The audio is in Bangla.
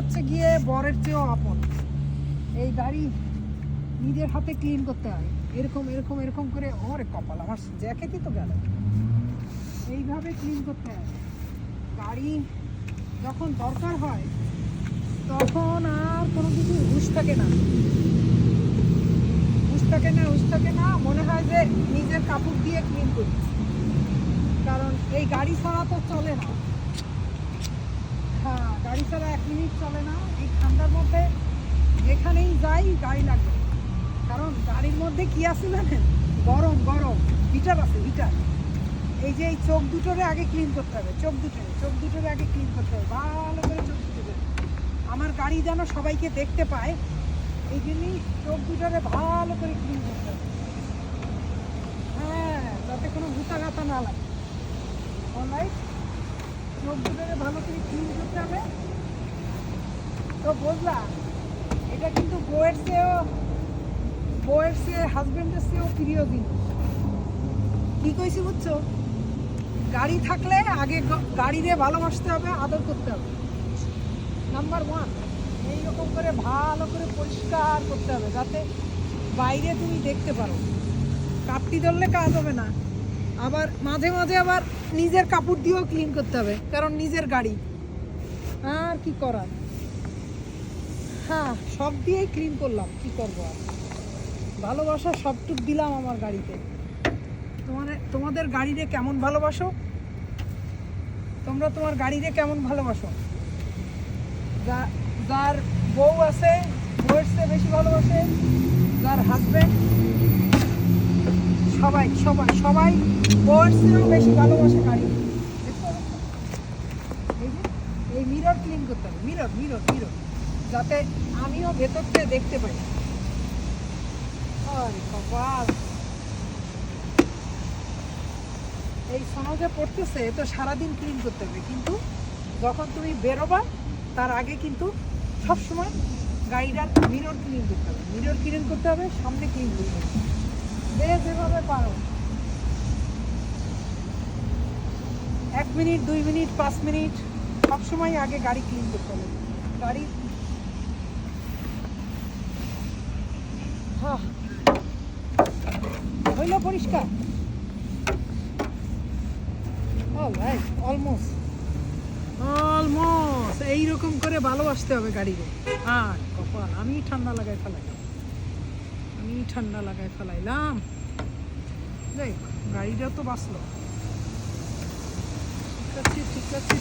হচ্ছে গিয়ে বরের চেয়েও আপন। এই গাড়ি নিজের হাতে ক্লিন করতে হয়, এরকম এরকম এরকম করে। ওরে কপাল, আমার জ্যাকেটই তো গেল। এইভাবে ক্লিন করতে হয়। গাড়ি যখন দরকার হয় তখন আর কোনো কিছু হুঁশ থাকে না, হুঁশ থাকে না। মনে হয় যে নিজের কাপড় দিয়ে ক্লিন করি, কারণ এই গাড়ি ছাড়া তো চলে না। হ্যাঁ, গাড়ি ছাড়া 1 মিনিট চলে না। এই ঠান্ডার মধ্যে যেখানেই যাই গাড়ি লাগবে, কারণ গাড়ির মধ্যে কি আছে জানেন? গরম গরম হিটার আছে, হিটার। এই যে এই চোখ দুটোরে আগে ক্লিন করতে হবে, চোখ দুটোরে আগে ক্লিন করতে হবে, ভালো করে চোখ দুটোরে। আমার গাড়ি যেন সবাইকে দেখতে পায়, এই জন্যই চোখ দুটোরে ভালো করে ক্লিন করতে হবে। হ্যাঁ, যাতে কোনো ভুতা গাতা না লাগে। অলরাইট, চোখ দুটোরে ভালো করে ক্লিন করতে হবে। তো বুঝলাম, এটা কিন্তু বউয়ের চেয়ে হাজবেন্ডের চেয়েও প্রিয় জিনিস। কি কইছি বুঝছো? গাড়ি থাকলে আগে গাড়িরে ভালোবাসতে হবে, আদর করতে হবে, নাম্বার 1। এইরকম করে ভালো করে পরিষ্কার করতে হবে, যাতে বাইরে তুমি দেখতে পারো। কাপটি ধরলে কাজ হবে না। আবার মাঝে মাঝে আবার নিজের কাপড় দিয়েও ক্লিন করতে হবে, কারণ নিজের গাড়ি। আর কি করার, হ্যাঁ, সব দিয়েই ক্লিন করলাম, কি করবো আর। ভালোবাসা সবটুক দিলাম আমার গাড়িতে। তোমাদের গাড়িরে কেমন ভালোবাসো? তোমরা তোমার গাড়িরে কেমন ভালোবাসো? যার বউ আছে বউয়ের চেয়ে বেশি ভালোবাসে, যার হাজবেন্ড, সবাই সবাই সবাই বউয়ের চেয়েও বেশি ভালোবাসে গাড়ি। এই মিরর ক্লিন করতে হবে, মিরর মিরর মিরর, যাতে আমিও ভেতর থেকে দেখতে পাই। আরে কপাল, এই সমাজে পড়তেছে তো সারাদিন ক্লিন করতে হবে, কিন্তু যখন তুমি বেরোবা তার আগে কিন্তু সবসময় গাড়িটার মিরর ক্লিন করতে হবে, মিরর ক্লিন করতে হবে, সামনে ক্লিন করতে হবে। যেভাবে পারো 1 মিনিট 2 মিনিট 5 মিনিট সবসময় আগে গাড়ি ক্লিন করতে হবে। গাড়ি হইল পরিষ্কার, অলমোস্ট এইরকম করে ভালোবাসতে হবে গাড়িকে। আর কপাল, আমি ঠান্ডা লাগাই ফেলাইলাম। যাই, গাড়িটাও তো বাঁচলো। ঠিক আছে।